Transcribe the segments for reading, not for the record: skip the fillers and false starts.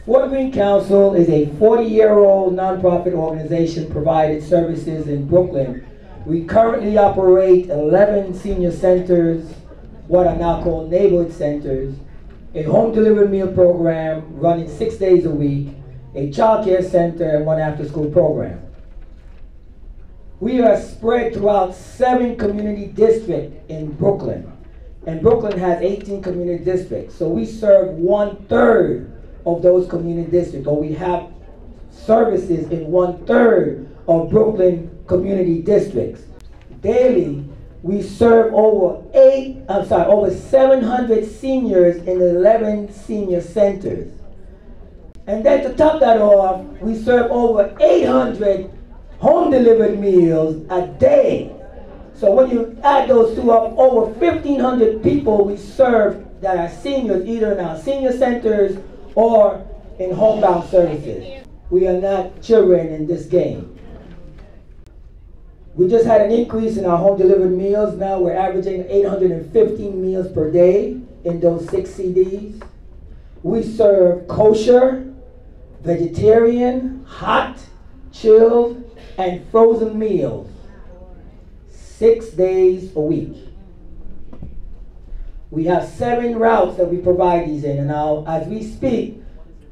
Fort Greene Council is a 40-year-old nonprofit organization providing services in Brooklyn. We currently operate 11 senior centers, what are now called neighborhood centers, a home delivered meal program running 6 days a week, a child care center, and one after-school program. We are spread throughout 7 community districts in Brooklyn, and Brooklyn has 18 community districts, so we serve 1/3 of those community districts, or we have services in 1/3 of Brooklyn community districts. Daily, we serve over 700 seniors in 11 senior centers. And then to top that off, we serve over 800 home delivered meals a day. So when you add those two up, over 1,500 people we serve that are seniors, either in our senior centers or in homebound services. We are not children in this game. We just had an increase in our home delivered meals. Now we're averaging 815 meals per day in those 6 CDs. We serve kosher, vegetarian, hot, chilled, and frozen meals 6 days a week. We have 7 routes that we provide these in, and now as we speak,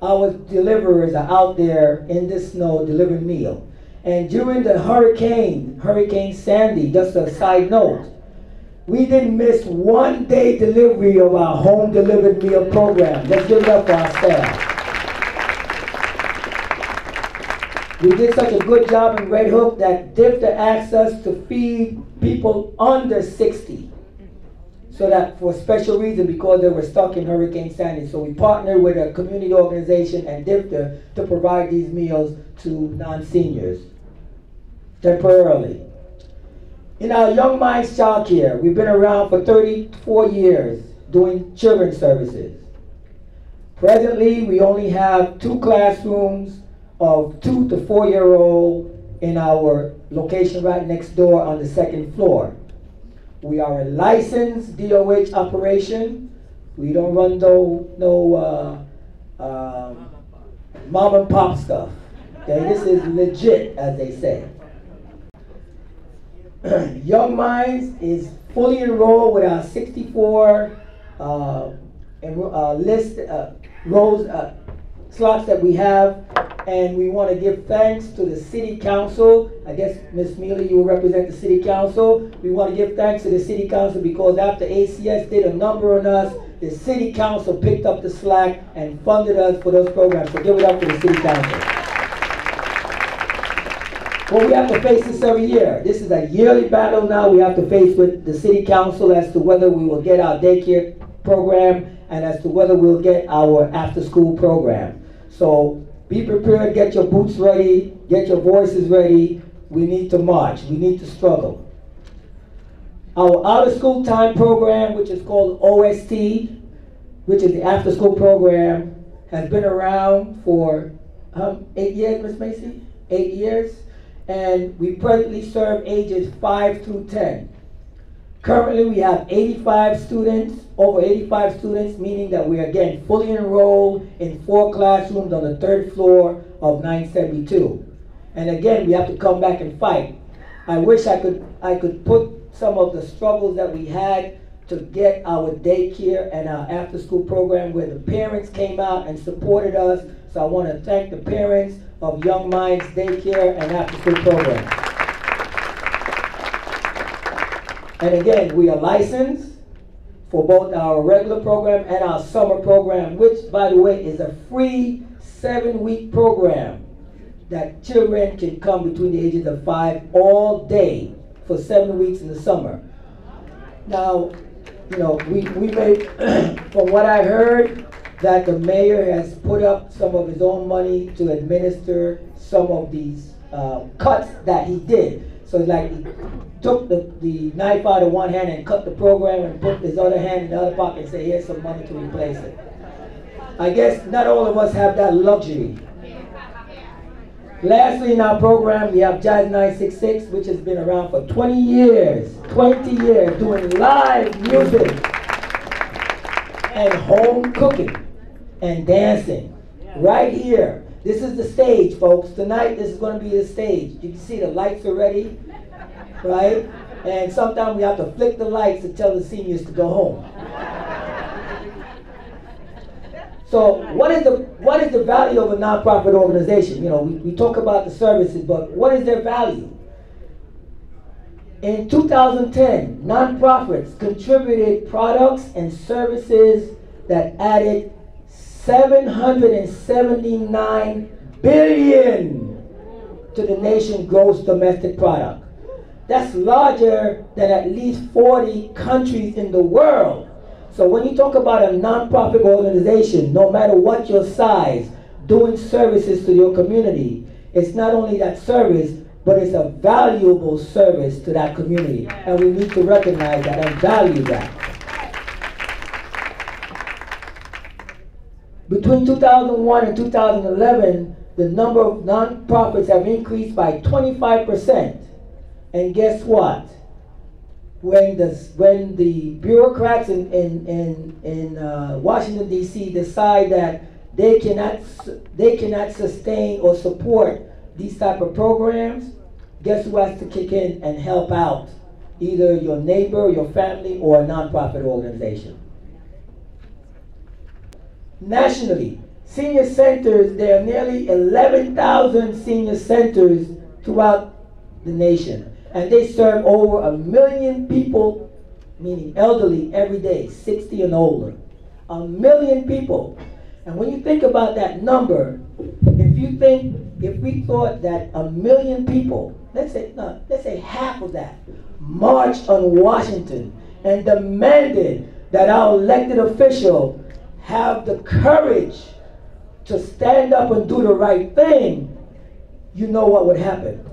our deliverers are out there in the snow delivering meal. And during the Hurricane Sandy, just a side note, we didn't miss 1 day delivery of our home delivered meal program. Let's give it up for our staff. We did such a good job in Red Hook that DFTA asked us to feed people under 60. So that for a special reason, because they were stuck in Hurricane Sandy. So we partnered with a community organization and DFTA to provide these meals to non-seniors temporarily. In our Young Minds Child Care, we've been around for 34 years doing children's services. Presently, we only have 2 classrooms of 2 to 4-year-old in our location right next door on the 2nd floor. We are a licensed DOH operation. We don't run no mom and pop stuff. Okay, this is legit, as they say. Young Minds is fully enrolled with our 64 slots that we have, and we want to give thanks to the City Council. I guess, Ms. Mealy, you will represent the City Council. We want to give thanks to the City Council because after ACS did a number on us, the City Council picked up the slack and funded us for those programs. So give it up to the City Council. Well, we have to face this every year. This is a yearly battle now we have to face with the City Council as to whether we will get our daycare program and as to whether we'll get our after-school program. So be prepared, get your boots ready, get your voices ready. We need to march, we need to struggle. Our out-of-school time program, which is called OST, which is the after-school program, has been around for 8 years, Ms. Macy? 8 years. And we presently serve ages 5 through 10. Currently, we have 85 students, over 85 students, meaning that we are again fully enrolled in 4 classrooms on the 3rd floor of 972. And again, we have to come back and fight. I wish I could put some of the struggles that we had to get our daycare and our after-school program where the parents came out and supported us. So I want to thank the parents of Young Minds Daycare and after-school program. And again, we are licensed for both our regular program and our summer program, which, by the way, is a free 7-week program that children can come between the ages of 5 all day for 7 weeks in the summer. Now, you know, we made, from what I heard, that the mayor has put up some of his own money to administer some of these cuts that he did. So like he took the knife out of one hand and cut the program and put his other hand in the other pocket and said, here's some money to replace it. I guess not all of us have that luxury. Lastly, in our program, we have Jazz 966, which has been around for 20 years, doing live music and home cooking and dancing. Right here. This is the stage, folks. Tonight, this is going to be the stage. You can see the lights already, right? And sometimes we have to flick the lights to tell the seniors to go home. So what is the value of a nonprofit organization? You know, we talk about the services, but what is their value? In 2010, nonprofits contributed products and services that added $779 billion to the nation's gross domestic product. That's larger than at least 40 countries in the world. So when you talk about a nonprofit organization, no matter what your size, doing services to your community, it's not only that service, but it's a valuable service to that community. And we need to recognize that and value that. Between 2001 and 2011, the number of nonprofits have increased by 25%. And guess what? When the bureaucrats in Washington, D.C. decide that they cannot sustain or support these type of programs, guess who has to kick in and help out? Either your neighbor, your family, or a nonprofit organization. Nationally, senior centers, there are nearly 11,000 senior centers throughout the nation. And they serve over 1 million people, meaning elderly, every day, 60 and older. 1 million people. And when you think about that number, if we thought that 1 million people, let's say half of that, marched on Washington and demanded that our elected official have the courage to stand up and do the right thing, you know what would happen.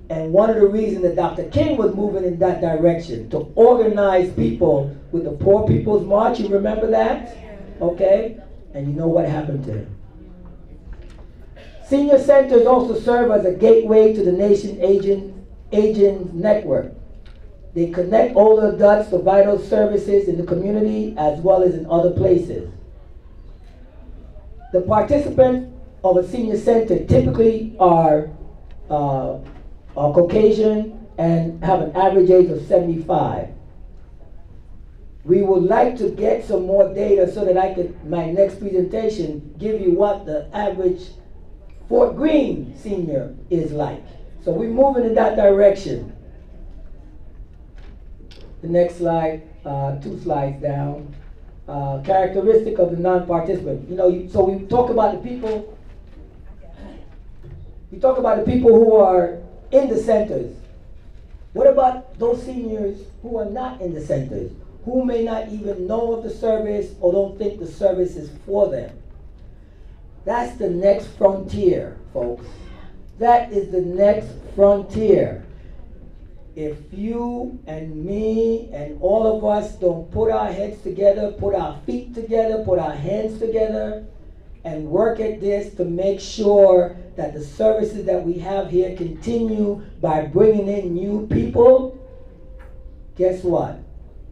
And one of the reasons that Dr. King was moving in that direction, to organize people with the Poor People's March, you remember that? Okay? And you know what happened to him. Senior centers also serve as a gateway to the nation's aging network. They connect older adults to vital services in the community as well as in other places. The participants of a senior center typically are Caucasian and have an average age of 75. We would like to get some more data so that I could, my next presentation, give you what the average Fort Greene senior is like. So we're moving in that direction. The next slide, 2 slides down. Characteristic of the non-participant. You know, so we talk about the people. We talk about the people who are in the centers. What about those seniors who are not in the centers, who may not even know of the service or don't think the service is for them? That's the next frontier, folks. That is the next frontier. If you and me and all of us don't put our heads together, put our feet together, put our hands together, and work at this to make sure that the services that we have here continue by bringing in new people, guess what?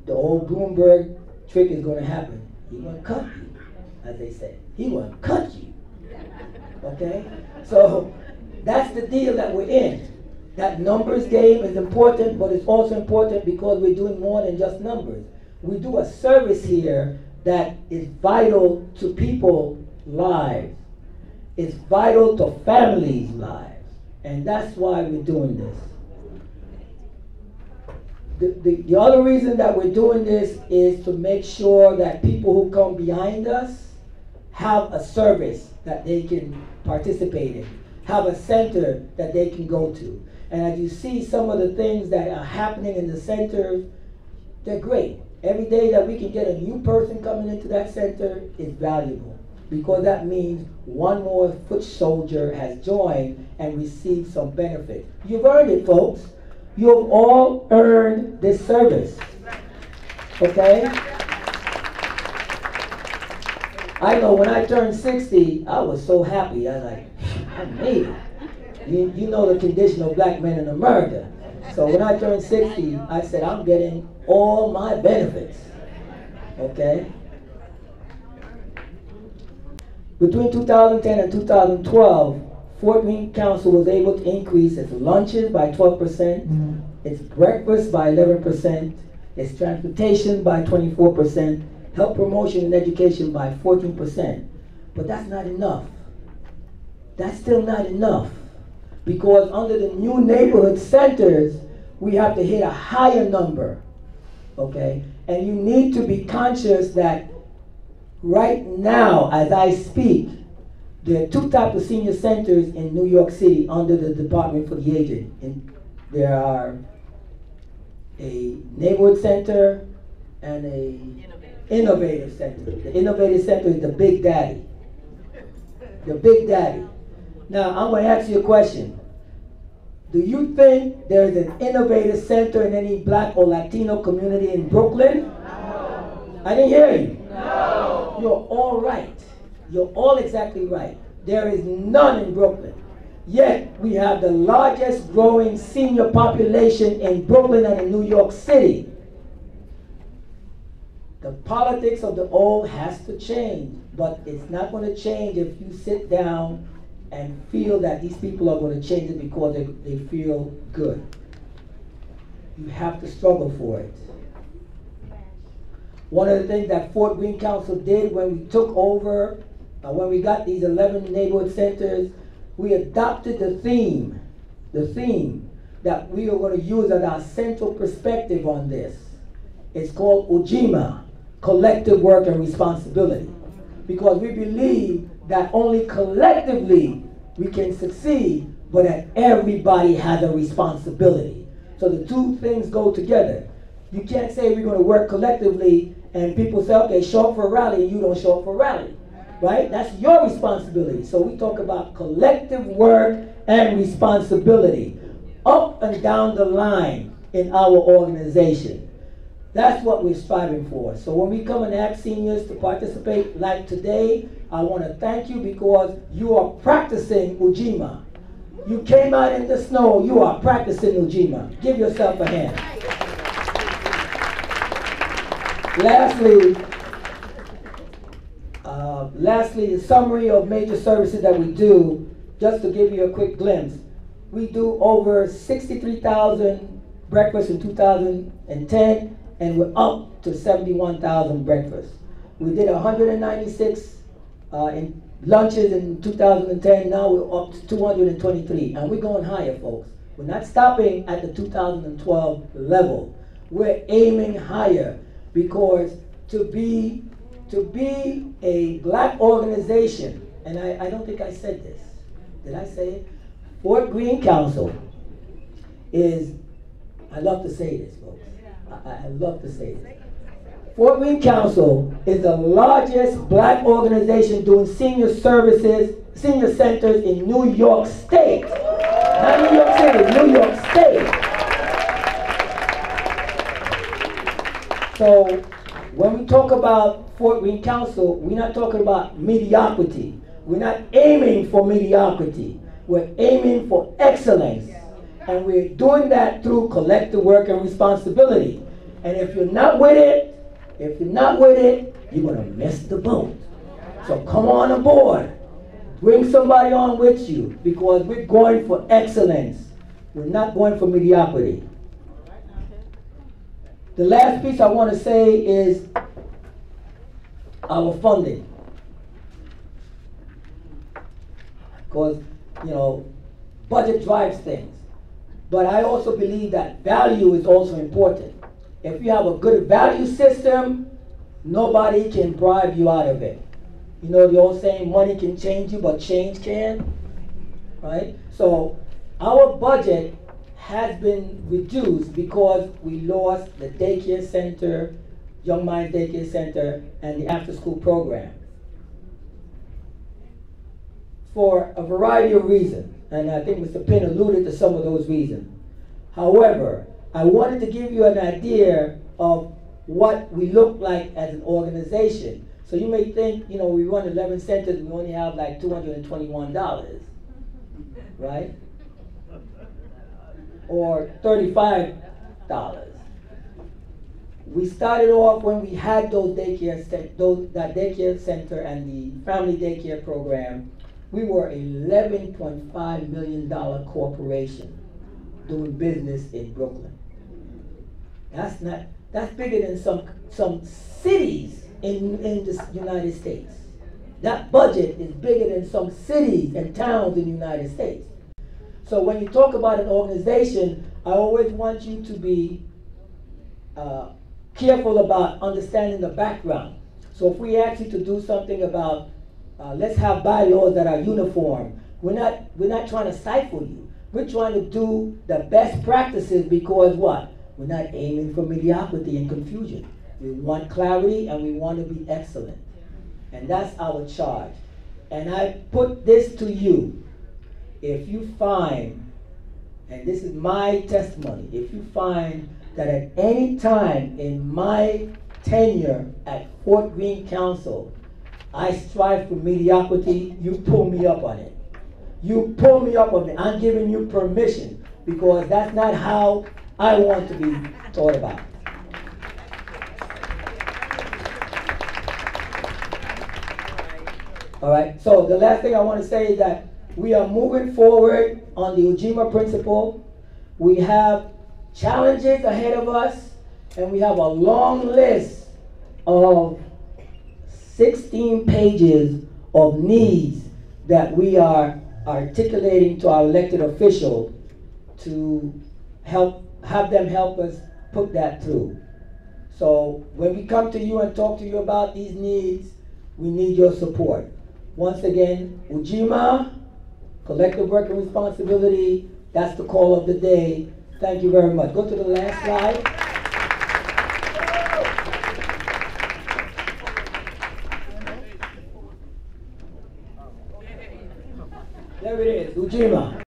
The old Bloomberg trick is going to happen. He's going to cut you, as they say. He's going to cut you. Okay? So that's the deal that we're in. That numbers game is important, but it's also important because we're doing more than just numbers. We do a service here that is vital to people's lives. It's vital to families' lives. And that's why we're doing this. The other reason that we're doing this is to make sure that people who come behind us have a service that they can participate in, have a center that they can go to. And as you see some of the things that are happening in the centers, they're great. Every day that we can get a new person coming into that center is valuable, because that means one more foot soldier has joined and received some benefit. You've earned it, folks. You have all earned this service. Okay? I know when I turned 60, I was so happy. I was like, I made it. You know the condition of black men in America. So when I turned 60, I said, I'm getting all my benefits. Okay? Between 2010 and 2012, Fort Wayne Council was able to increase its lunches by 12%, its breakfast by 11%, its transportation by 24%, health promotion and education by 14%. But that's not enough. That's still not enough. Because under the new neighborhood centers, we have to hit a higher number, okay? And you need to be conscious that right now, as I speak, there are two types of senior centers in New York City under the Department for the Aged. And there are a neighborhood center and a innovative center. The innovative center is the big daddy. The big daddy. Now, I'm going to ask you a question. Do you think there's an innovative center in any Black or Latino community in Brooklyn? No. I didn't hear you. No. You're all right. You're all exactly right. There is none in Brooklyn. Yet, we have the largest growing senior population in Brooklyn and in New York City. The politics of the old has to change, but it's not going to change if you sit down and feel that these people are going to change it because they feel good. You have to struggle for it. One of the things that Fort Greene Council did when we took over, when we got these 11 neighborhood centers, we adopted the theme that we are going to use as our central perspective on this. It's called Ujima, collective work and responsibility. Because we believe that only collectively we can succeed, but that everybody has a responsibility. So the two things go together. You can't say we're going to work collectively and people say, okay, show up for a rally and you don't show up for a rally, right? That's your responsibility. So we talk about collective work and responsibility up and down the line in our organization. That's what we're striving for. So when we come and ask seniors to participate like today, I want to thank you because you are practicing Ujima. You came out in the snow, you are practicing Ujima. Give yourself a hand. Lastly, the summary of major services that we do, just to give you a quick glimpse. We do over 63,000 breakfasts in 2010, and we're up to 71,000 breakfasts. We did 196 in lunches in 2010, now we're up to 223, and we're going higher, folks. We're not stopping at the 2012 level. We're aiming higher because to be a Black organization, and I don't think I said this. Did I say it? Fort Greene Council is, I love to say this, folks. I love to say this. Fort Greene Council is the largest Black organization doing senior services, senior centers in New York State. Not New York City, New York State. So when we talk about Fort Greene Council, we're not talking about mediocrity. We're not aiming for mediocrity. We're aiming for excellence. And we're doing that through collective work and responsibility. And if you're not with it, you're going to miss the boat. So come on aboard. Bring somebody on with you because we're going for excellence. We're not going for mediocrity. The last piece I want to say is our funding. Because, budget drives things. But I also believe that value is also important. If you have a good value system, nobody can bribe you out of it. You know the old saying, money can change you, but change can, right? So our budget has been reduced because we lost the daycare center, Young Minds Daycare Center, and the after-school program. For a variety of reasons, and I think Mr. Penn alluded to some of those reasons. However, I wanted to give you an idea of what we look like as an organization. So you may think, we run 11 centers, we only have like $221, right? Or $35. We started off when we had those that daycare center and the family daycare program. We were $11.5 million corporation doing business in Brooklyn. That's bigger than some cities in the United States. That budget is bigger than some cities and towns in the United States. So when you talk about an organization, I always want you to be careful about understanding the background. So if we ask you to do something about, let's have bylaws that are uniform, we're not trying to stifle you. We're trying to do the best practices because what? We're not aiming for mediocrity and confusion. We want clarity and we want to be excellent. And that's our charge. And I put this to you. If you find, and this is my testimony, if you find that at any time in my tenure at Fort Greene Council, I strive for mediocrity, you pull me up on it. You pull me up on it. I'm giving you permission because that's not how I want to be thought about. All right, so the last thing I want to say is that we are moving forward on the Ujima principle. We have challenges ahead of us, and we have a long list of 16 pages of needs that we are articulating to our elected officials to have them help us put that through. So when we come to you and talk to you about these needs, we need your support. Once again, Ujima, collective working responsibility, that's the call of the day. Thank you very much. Go to the last slide. There it is, Ujima.